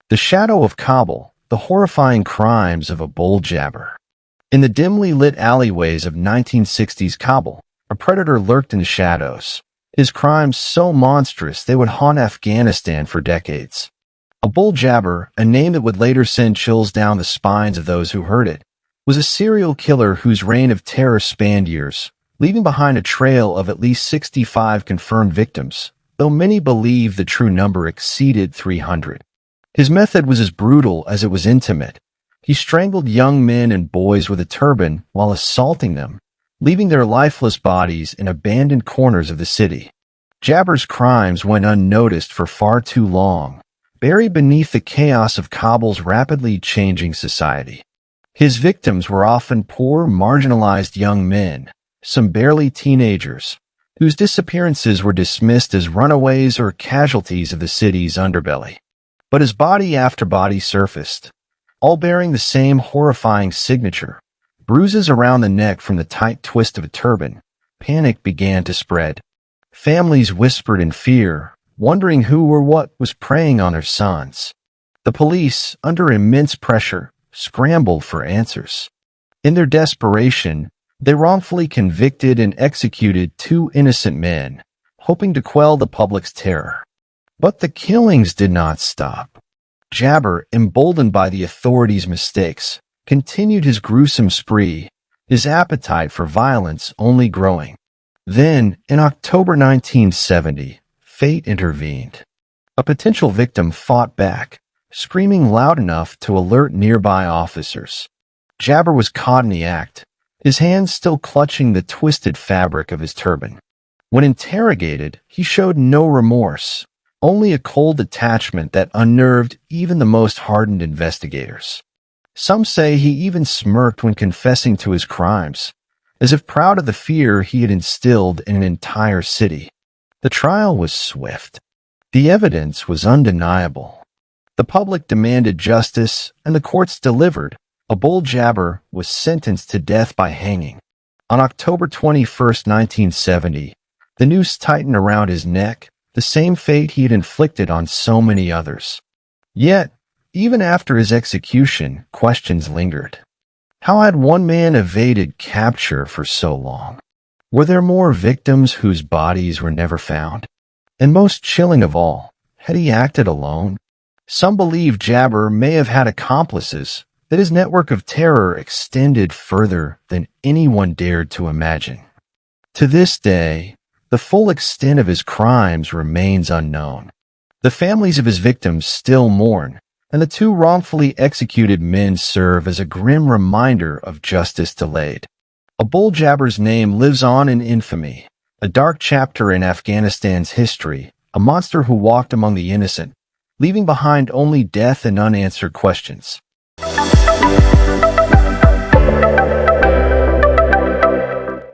The Shadow of Kabul, the horrifying crimes of Abul DJABAR. In the dimly lit alleyways of 1960s Kabul, a predator lurked in the shadows, his crimes so monstrous they would haunt Afghanistan for decades. Abul DJABAR, a name that would later send chills down the spines of those who heard it, was a serial killer whose reign of terror spanned years, leaving behind a trail of at least 65 confirmed victims, though many believe the true number exceeded 300. His method was as brutal as it was intimate. He strangled young men and boys with a turban while assaulting them, leaving their lifeless bodies in abandoned corners of the city. DJABAR's crimes went unnoticed for far too long, buried beneath the chaos of Kabul's rapidly changing society. His victims were often poor, marginalized young men, some barely teenagers, whose disappearances were dismissed as runaways or casualties of the city's underbelly. But as body after body surfaced, all bearing the same horrifying signature, bruises around the neck from the tight twist of a turban, panic began to spread. Families whispered in fear, wondering who or what was preying on their sons. The police, under immense pressure, scrambled for answers. In their desperation, they wrongfully convicted and executed 2 innocent men, hoping to quell the public's terror. But the killings did not stop. DJABAR, emboldened by the authorities' mistakes, continued his gruesome spree, his appetite for violence only growing. Then, in October 1970, fate intervened. A potential victim fought back, screaming loud enough to alert nearby officers. DJABAR was caught in the act, his hands still clutching the twisted fabric of his turban. When interrogated, he showed no remorse, only a cold detachment that unnerved even the most hardened investigators. Some say he even smirked when confessing to his crimes, as if proud of the fear he had instilled in an entire city. The trial was swift. The evidence was undeniable. The public demanded justice, and the courts delivered. Abul DJABAR was sentenced to death by hanging. On October 21, 1970, the noose tightened around his neck, the same fate he had inflicted on so many others. Yet, even after his execution, questions lingered. How had one man evaded capture for so long? Were there more victims whose bodies were never found? And most chilling of all, had he acted alone? Some believe DJABAR may have had accomplices, that his network of terror extended further than anyone dared to imagine. To this day, the full extent of his crimes remains unknown. The families of his victims still mourn, and the 2 wrongfully executed men serve as a grim reminder of justice delayed. Abul DJABAR's name lives on in infamy, a dark chapter in Afghanistan's history, a monster who walked among the innocent, leaving behind only death and unanswered questions.